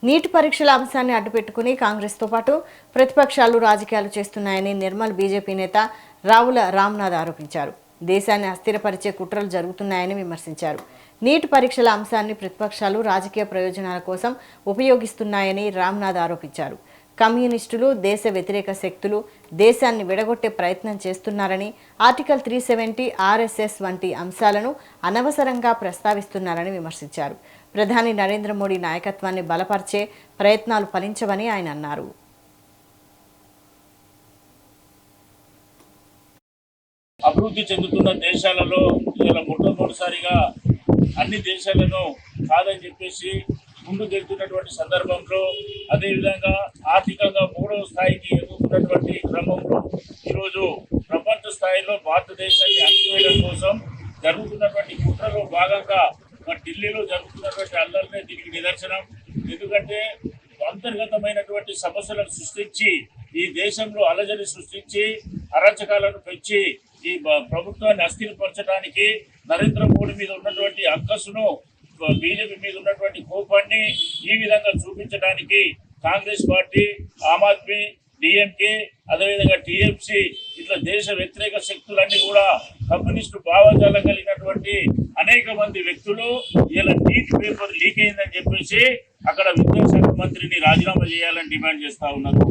Neat పరీక్షల అంశాన్ని అడ్డుపెట్టుకుని కాంగ్రెస్తో పాటు ప్రతిపక్షాలు రాజకీయాలు చేస్తున్నాయని నిర్మల్ బీజేపీ నేత రావుల రామ్నాథ్ ఆరోపించారు. దేశాన్ని అస్థిరపరిచే కుట్రలు జరుగుతున్నాయని విమర్శించారు. నీట్ పరీక్షల అంశాన్ని ప్రతిపక్షాలు రాజకీయ ప్రయోజనాల కోసం ఉపయోగిస్తున్నాయని రామ్నాథ్ ఆరోపించారు. కమ్యూనిస్టులు, దేశ వ్యతిరేక శక్తులు దేశాన్ని విడగొట్టే ప్రయత్నం చేస్తున్నారని, ఆర్టికల్ 370, ఆర్ఎస్ఎస్ వంటి అంశాలను అనవసరంగా ప్రస్తావిస్తున్నారని విమర్శించారు. ప్రధాని నరేంద్ర మోడీ నాయకత్వాన్ని బలపరిచే ప్రయత్నాలు ఫలించవని ఆయన అన్నారు. అభివృద్ధి చెందుతున్న దేశాలలో ఇలా మొట్టమొదటిసారిగా అన్ని దేశాలను కాదని చెప్పేసి ముందుకెళ్తున్నటువంటి సందర్భంలో, అదేవిధంగా ఆర్థికంగా 3వ స్థాయికి ఎదుగుతున్నటువంటి క్రమంలో ఈరోజు ప్రపంచ స్థాయిలో భారతదేశాన్ని అణచివేయడం కోసం జరుగుతున్నటువంటి కుట్రలో భాగంగా ఢిల్లీలో జరుగుతున్నటువంటి అల్లర్లే దీనికి నిదర్శనం. ఎందుకంటే అంతర్గతమైనటువంటి సమస్యలను సృష్టించి ఈ దేశంలో అలజడి సృష్టించి అరాచకాలను పెంచి ఈ ప్రభుత్వాన్ని అస్థిరపరచడానికి నరేంద్ర మోడీ మీద ఉన్నటువంటి అక్కసును, బీజేపీ మీద ఉన్నటువంటి కోపాన్ని ఈ విధంగా చూపించడానికి కాంగ్రెస్ పార్టీ, ఆమ్ ఆద్మీ, డిఎంకే, అదేవిధంగా టీఎంసీ ఇట్లా దేశ వ్యతిరేక శక్తులన్నీ కూడా కమ్యూనిస్టు భావజాలం కలిగినటువంటి అనేక మంది వ్యక్తులు ఇలా నీట్ పేపర్ లీక్ అయిందని చెప్పేసి అక్కడ విద్యాశాఖ మంత్రిని రాజీనామా చేయాలని డిమాండ్ చేస్తా ఉన్నారు.